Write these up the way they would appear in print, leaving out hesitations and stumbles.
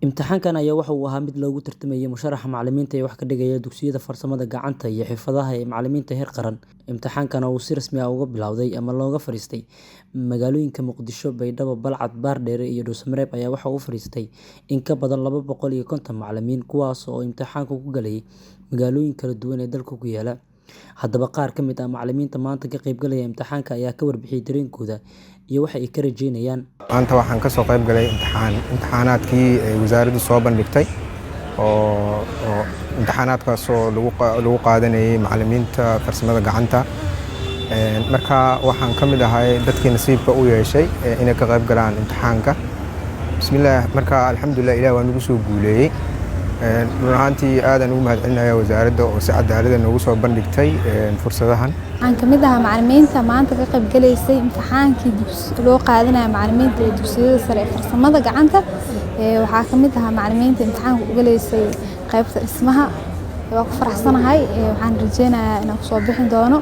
Imtixaankan ayaa waxa uu ahaa mid loogu tartamayay musharaxa macallimiinta ee wax ka dhigaya dugsiyada farsamada gacanta iyo xirfadaha ee macallimiinta heer qaran. Imtixaankan oo si rasmi ah uga bilowday ama looga fariistay magaalooyinka Muqdisho, Baydhabo, Balcad, Baardheere iyo Dhuusamareeb ayaa waxa uu fariistay in ka badan 250 macallimiin kuwaas oo imtixaanka ku galayay magaalooyin kala duwan ee dalka ku yaala. Haddaba qaar ka mid ah macallimiinta maanta ka qaybgalaya imtixaanka ayaa ka warbixiyay dareenkooda iyo waxa ay ka rajeynayaan. Maanta waxaan ka soo qayb galay imtixaanaadkii wasaaraddu soo bandhigtay oo imtixaanaadkaas oo lagu qaadanayay macallimiinta farsamada gacanta. Marka waxaan ka mid ahay dadkii nasiibka u yeeshay inay ka qayb galaan imtixaanka. Bismillaah, marka alxamdulillah Ilaahay waa nagu soo guuleeyay. Run ahaantii aad aan ugu mahadcelinayaa wasaaradda oo si cadaalad ah noogu soo bandhigtay fursadahan. Waxaan ka mid ahaa macallimiinta maanta ka qayb galaysay imtixaankii loo qaadanaya macallimiinta ee dugsiyada sare ee farsamada gacanta. Waxaa ka mid ahaa macallimiinta imtixaanka u galaysay qaybta dhismaha. Waan ku faraxsanahay, waxaan rajeynayaa inaan ku soo bixin doono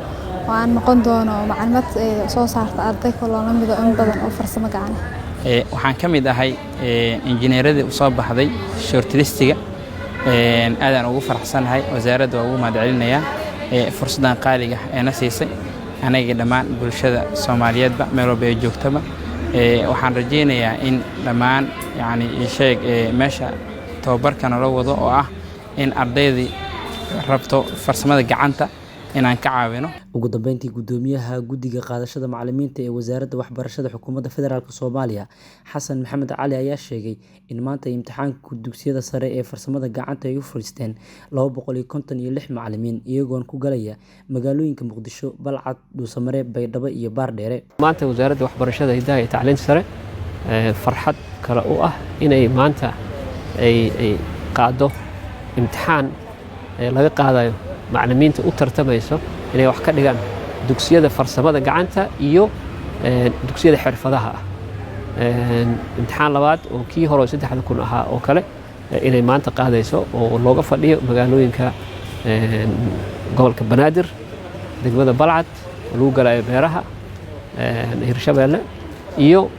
oo aan noqon doono macallimad soo saarta arday kale oo la mid ah in badan oo farsamo gacan ah. Waxaan ka mid ahay injineeradii u soo baxday shortlistiga. aad aan ugu faraxsanahay, wasaaradda waa ugu mahadcelinayaa fursadan qaaliga ee na siisay anaga dhammaan bulshada Soomaaliyeedba meel walba ay joogtaba. waxaan rajeynayaa in dhammaan meesha tababarkan la wado oo ah in ardaydii rabto farsamada gacanta inaan ka caawino. Ugu dambeyntii gudoomiyaha guddiga qaadashada macallimiinta ee wasaaradda waxbarashada xukuumadda federaalka Soomaaliya Xasan Maxamed Cali ayaa sheegay in maanta imtixaanka dugsiyada sare ee farsamada gacanta ay u fariisteen 256 macallimiin iyagoon ku galaya magaalooyinka Muqdisho, Balcad, Dhuusamareeb, Baydhabo iyo Baardheere. maanta wasaaradda waxbarashada hidaha iyo tacliinta sare farxad kale u ah inay maanta ay qaado imtixaan laga qaadayo macallimiinta u tartamayso inay wax ka dhigaan dugsiyada farsamada gacanta iyo dugsiyada xirfadaha ah. imtixaan labaad oo kii hore 3,000 ahaa oo kale inay maanta qaadayso oo looga fadhiyo magaalooyinka gobolka Banaadir, degmada Balcad, lagu galayo beeraha Hirshabeelle iyo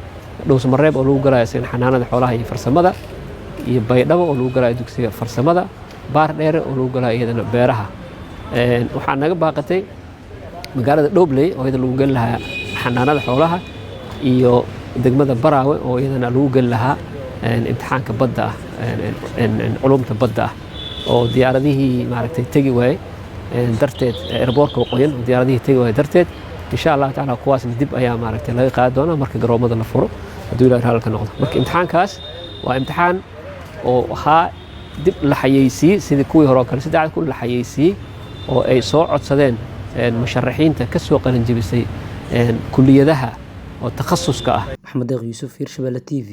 Dhuusamareeb oo lagu galayo xanaanada xoolaha iyo farsamada, iyo Baydhabo oo lagu galayo dugsiga farsamada, Baardheere oo lagu galayo iyadana beeraha. waxaa naga baaqatay magaalada Dhobley oo iyada lagu gal lahaa xanaanada xoolaha iyo degmada Baraawe oo iyadana lagu gal lahaa imtixaanka badda ah culumta badda ah oo diyaaradihii maaragtay tagi waayay darteed airportka qoyan diyaaradihii tagi waayay darteed insha Allah taala kuwaas dib ayaa maaragtay laga qaadi doonaa marka garoomada la furo haddii Ilaahay halka noqdo. marka imtixaankaas waa imtixaan oo ahaa dib la xayeysiiyey sidii kuwii hore oo kale 3 kun la xayeysiiyey oo ay soo codsadeen musharaxiinta ka soo qalin jabisay kulliyadaha oo takhasuska ah. Maxamed Yuusuf, Hirshabeelle TV.